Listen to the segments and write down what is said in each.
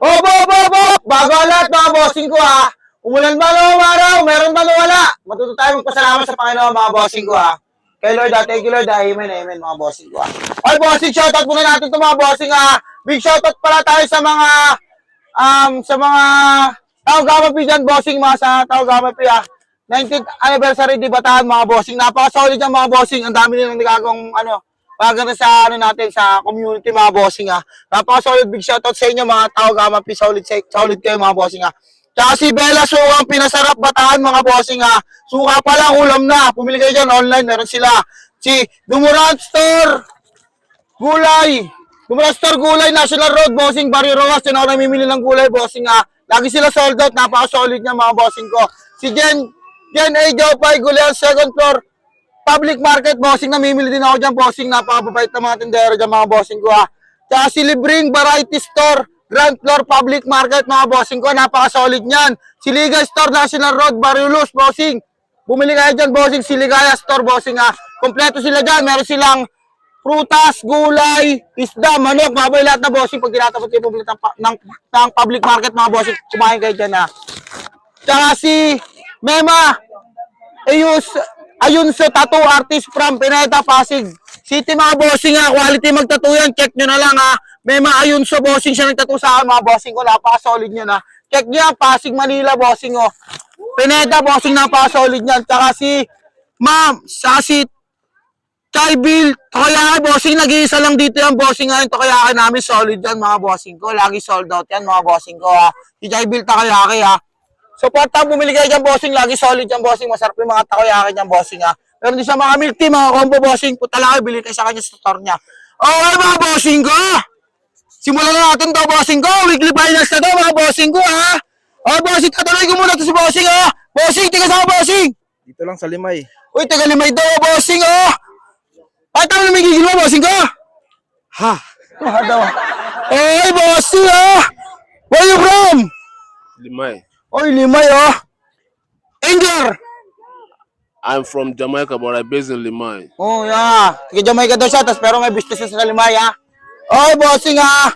Opo, opo, opo! Bago ang lahat mga bossing ko ha. Umulan ba o umaraw? Meron ba o wala? Matuto tayo magpasalamat sa Panginoon mga bossing ko ha. Kay Lord ha, thank you Lord ha. Amen, amen mga bossing ko ha. Ay bossing, shoutout muna natin ito mga bossing ha. Big shoutout pala tayo sa mga Tao Gamapi dyan bossing, mga sa Tao Gamapi ha. 19th anniversary di Bataan mga bossing. Napaka-solid yan mga bossing. Ang dami nilang nagagawang paganda sa natin sa community mga bossing ha. Napaka-solid, big shoutout sa inyo mga Tao Gamapi. Solid kayo mga bossing ha. Tsaka si Bella Suwang Pinasarap Bataan mga bossing ha. Suka pa lang, ulam na. Pumili kayo dyan online, meron sila. Si Dumuran Store Gulay. Dumuran Store Gulay, National Road, bossing, Barrio Rojas. Yan ako namimili ng gulay, bossing ha. Lagi sila sold out, napaka-solid niya mga bossing ko. Si Jen A. Jopay Gulay, second floor, public market, bossing. Namimili din ako dyan, bossing. Napakababait na mga tindero dyan, mga bossing ko ha. Tsaka si Libring Variety Store, ground floor, public market, mga bossing ko. Napaka-solid niyan. Si Ligay Store, National Road, Barrio Luz, bossing. Bumili kayo dyan, bossing. Si Ligaya Store, bossing ha. Kompleto sila dyan. Meron silang prutas, gulay, isda, manok, baboy, lahat na bossing. Pag tinatapos kayo bumili ng public market, mga bossing, kumain kayo dyan ha. Tsaka si Mema Ayunso Tattoo Artist from Pineda, Pasig City, mga bossing ha. Quality magtattoo yan. Check nyo na lang ha. Mema Ayunso, bossing, siya nagtattoo sa akin mga bossing ko. Napaka-solid nyo na. Check nyo yan. Pasig, Manila, bossing o. Pineda, bossing, napaka-solid nyan. Tsaka si Chai Bill Takayaki, bossing. Nag-iisa lang dito yan, bossing ha. Yung Takayaki namin, solid yan mga bossing ko. Lagi sold out yan mga bossing ko ha. Si Chai Bill Takayaki ha. Supportan, bumili kayo dyan, bossing. Lagi solid yan, bossing. Masarap yung mga takoyaki dyan, bossing ha. Pero din sa mga milk tea, mga combo, bossing. Punta lang kayo, bili kayo sa kanya sa store niya. Okay, mga bossing ko. Simulan na natin to, bossing ko. Weekly finals na to, mga bossing ko ha. Okay, bossing. Tatuloy ko muna to si bossing ha. Bossing, tiga sa bossing. Dito lang sa Limay. Uy, taga Limay daw, bossing ha. Ay, tama na may gigil mo, bossing ko. Ha? Okay, bossing ha. Where you from? Limay. Oy, Limay oh. Anger. I'm from Jamaica but I'm based in Limay. Oh, yeah. Tiga Jamaica daw siya, pero may business sa Limay ha. Oy, bossing ha.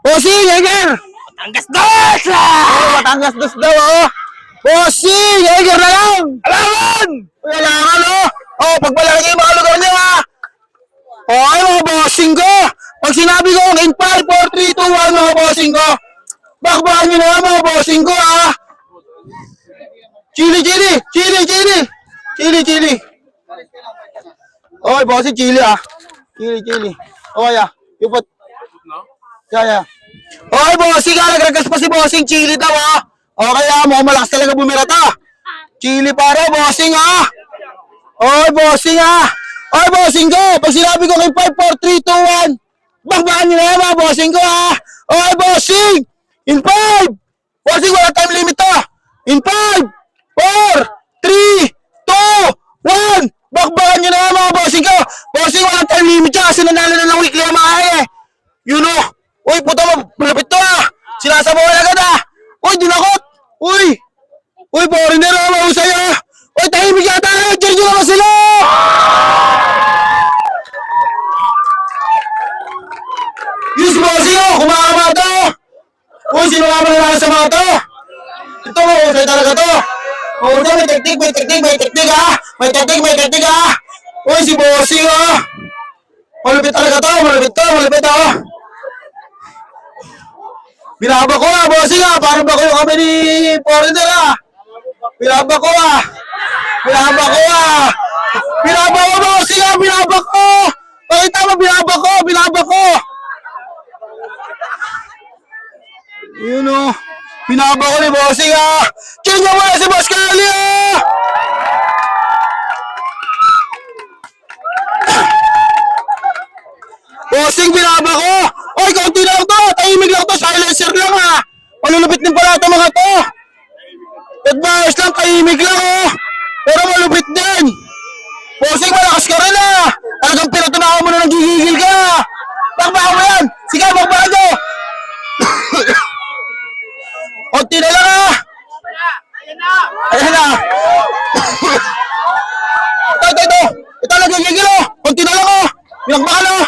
Bossing, Anger. Batangas dos! Oh, Batangas dos daw oh. Bossing, Anger na lang. Alaman! Uy, alangan oh. Oh, pagpalaki yung mga lugar niyo ha. Oy, mga bossing ko. Pag sinabi ko, in 5, 4, 3, 2, 1, mga bossing ko. Bakbakan nyo na mga bossing ko ha. Chili. Oy, bossing, chili ha. Chili. Okay ha. Yupot. Yeah. Oy, bossing ha. Nagragas pa si bossing, chili daw ha. Okay ha. Mukhang malakas talaga bumirata. Chili para, bossing ha. Oy, bossing ha. Oy, bossing ko. Pag sinabi ko kay 5, 4, 3, 2, 1. Bakbakan nyo na mga bossing ko ha. Oy, bossing. In 5! Bossing, wala time limit to! In 5! 4! 3! 2! 1! Bakbakan nyo na mga bossing ko! Bossing, wala time limit siya kasi nanalo na ng weekly ang mga eh! You know! Uy, puto mo! Malapit to ah! Sinasabawan agad ah! Uy, dinakot! Uy, foreigner ah! Mahusay ah! Uy, tahimik yata! Diyan naman sila! Yes, bossing oh! Kumakama to! Uy, sino nga mga sa mga to? Ito, mahusay talaga to. Mahusay, may teknik ha. May teknik ha. Uy, si bossing ha. Malupit talaga to, malupit ha. Binaba ko ha, bossing ha. Parang ba kayo kami ni foreigner ha. Binaba ko, bossing ha. Binaba ko. Pakita mo, binaba ko. Yun o. Binaba ko ni bossing ha. Kanya mo na si Boss Kali ha. Bossing, binaba ko. Oy, kaunti lang to. Tahimik lang to. Silencer lang ha. Malulupit din pala ito mga to. Advice lang, tahimik lang oh. Pero malupit din. Bossing, malakas ka rin ha. Talagang pinatunakan mo na nagigigil ka. Bakbakan mo yan. Sige, bakbakan nyo. Konti na lang ah! Ayan na! Ito nagigigil oh! Konti na lang oh! Binakbakan oh!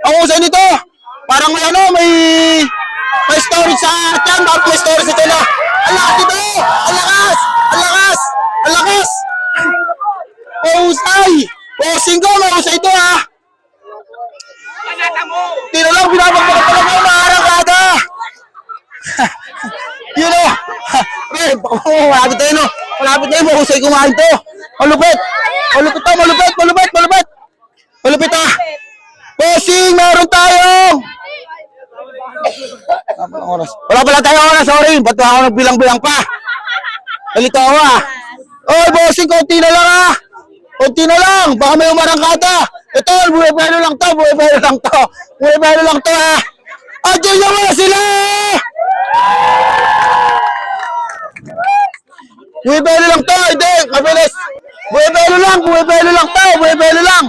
Ang usay nito! Parang may Storage sa tiyan. Bakit may storage sa tiyan na? Ang lakas dito! Ang lakas! Ang lakas! Ang lakas! Mahusay! Bossing ko, mahusay ito ha! Tino lang, binabagbagan talaga yung maharangkada! Yun o! Pre, malapit tayo no! Malapit tayo, mahusay kumain to! Malupit! Malupit to, malupit! Malupit! Malupit! Malupit ha! Bossing, meron tayo! Wala pala tayo oras, sorry! Ba't ako nagbilang-bilang pa? Dalito ako ha! Oy, bossing, konti na lang ha! Konti na lang! Baka may umarangkada! Ito, buhay-pelo lang to! Buhay-pelo lang to! Buhay-pelo lang to ha! Andiyan na wala sila! Buhay-pelo lang to! Hindi! Mabilis! Buhay-pelo lang! Buhay-pelo lang to! Buhay-pelo lang!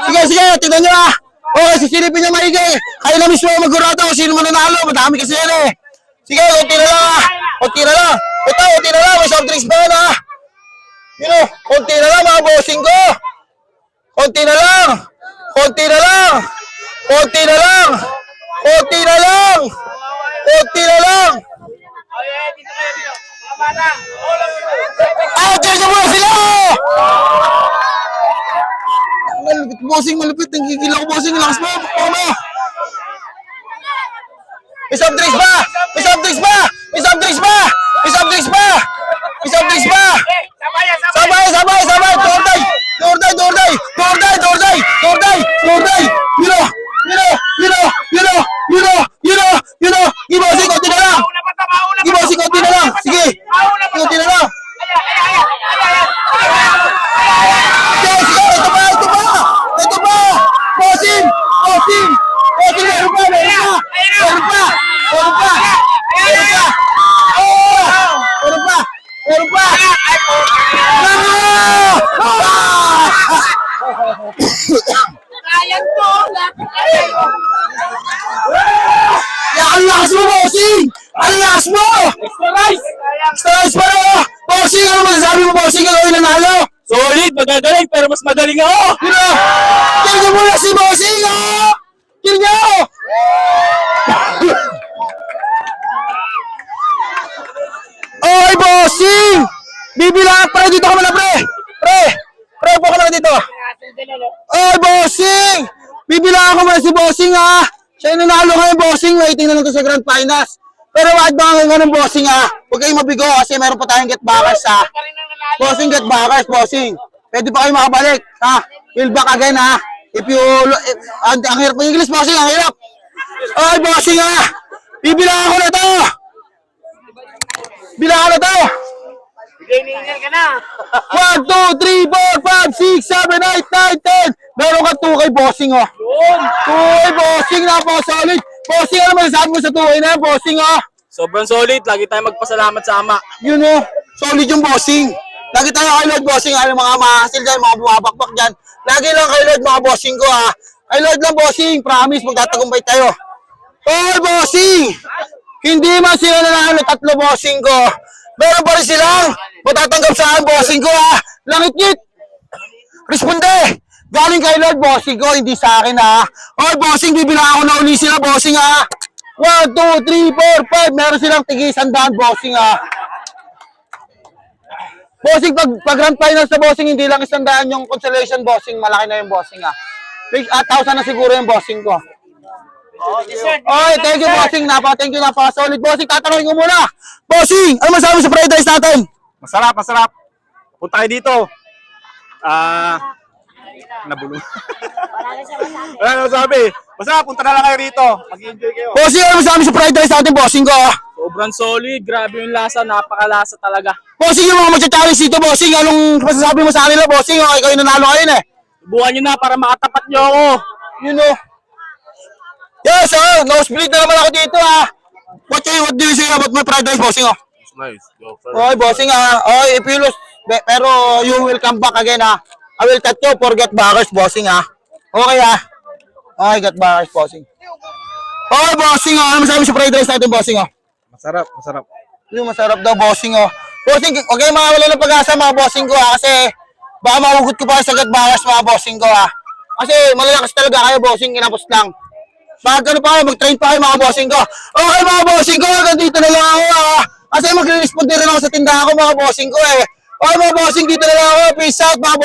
Sige, sige! Tignan nyo ha! Okay, sisilipin nyo maigi! Kayo na mismo magurado kung sino mananalo! Madami kasi yan eh! Sige, konti na lang ha! Konti na lang! Ito, konti na lang! May soft drinks ba yan ha? Yun o! Konti na lang mga bossing ko! Konti na lang! Konti na lang! Konti na lang! Konti na lang! Konti na lang! Ah, dyan na muna sila! Malupit, bossing, malupit. Nanggigil ako, bossing. Lakas mo, ano? May soft drinks ba? May soft drinks ba? May soft drinks ba? May soft drinks ba? May soft drinks ba? Sabay, sabay, sabay! Torday! Torday, torday! Torday, torday! Torday! Torday! Yun o! Yun o! Yun o! Yun o! Yun o! Yun o! Yun o! Gibosing, konti na lang! Gibosing, konti na lang! Sige! Konti na lang! Sige, sige! Ito ba! Ito ba! Ito ba! Bossing! Bossing! Bossing! Meron pa! Meron pa! Meron pa! Meron pa! Meron pa! Oh! Meron pa! Meron pa! Ayan to! Ya, ang lakas mo, bossing! Ang lakas mo! Extra rice! Extra rice pa rin, oh! Bossing, ano masasabi mo, bossing? Ikaw yung nanalo! Solid, magagaling, pero mas madaling ako! Yun o! Kill nyo muna si bossing, oh! Kill nyo! Oy, bossing! Bibilang, pre, dito ka muna, pre! Pre! Pre, po ka lang dito! Oy, bossing! Bibilang ako muna si bossing, ha! Siya yung nanalo ngayon, bossing. Waiting na lang to sa Grand Finals. Pero wag ba ngayon ng bossing, ha? Huwag kayong mabigo kasi meron pa tayong get backers, ha? Bossing, get backers, bossing. Pwede pa kayo makabalik, ha? You'll back again, ha? If you... ang hirap ng English, bossing, ang hirap. Oy, bossing, ha? Bibilang ako na to! Bilang ako na to! Gainin ka na! 1, 2, 3, 4, 5, 6, 7, 8, 9, 10! Meron ka 2 kay bossing, oh. Yun! 2 kay bossing, napaka-solid. Bossing, ano masasabi mo sa 2 na yan, bossing, oh? Sobrang solid, lagi tayong magpasalamat sa ama. Yun, oh. Solid yung bossing. Lagi tayo kay Lord, bossing. Ano mga mahasil dyan, mga bumabakbak dyan. Lagi lang kay Lord, mga bossing ko, ha. Kay Lord lang, bossing. Promise, magtatagumpay tayo. Oy, bossing! Hindi man sila nanalo, 3 bossing ko. Meron pa rin silang matatanggap sa akin, bossing ko, ha. Langit-ngit. Responde. Galing kay Lord, bossing ko, hindi sa akin, ha. Oy, bossing, bibilang ako na uli sila, bossing, ha. 1, 2, 3, 4, 5. Meron silang tigi-100, bossing, ha. Bossing, pag Grand Finals na, bossing, hindi lang 100 yung consolation, bossing. Malaki na yung bossing, ha. 1,000 na siguro yung bossing ko. Oy, thank you, bossing. Thank you, napaka-solid, bossing. Tatanungin ko muna. Bossing, ano masabi sa fried rice natin? Masarap, masarap. Punta kayo dito. Nabulong. Wala na sabi. Basta punta na lang kayo rito. Mag-enjoy kayo. Bossing, ano masabi sa fried rice natin, bossing ko? Sobrang solid, grabe yung lasa, napakalasa talaga. Bossing, yung mga magcha-challenge dito, bossing. Anong masasabi mo sa kanila, bossing? Okay, kayo nanalo kayo, eh. Subukan nyo na para makatapat nyo ako. You know. Yes, nosebleed na naman ako dito, ha. What do you say about my fried rice, bossing, oh? It's nice. Yo, fair. Okay, bossing, ha. Okay, if you lose, pero you will come back again, ha. I will touch you for get backers, bossing, ha. Okay, ha. Okay, get backers, bossing. Okay, bossing, ha. Ano masabi sa fried rice natin, bossing, oh? Masarap, masarap. Yung masarap daw, bossing, oh. Bossing, okay, mawala ng pag-asa, mga bossing ko, ha. Kasi, baka mahugot ko pa sa get backers, mga bossing ko, ha. Kasi, malalakas talaga kayo, bossing, kinapos lang. Ano pa kayo, mag-train pa kayo mga bossing ko. Okay mga bossing ko, dito na lang ako Kasi mag-respond din rin ako sa tindahan ko mga bossing ko Okay mga bossing, dito na lang ako. Peace out mga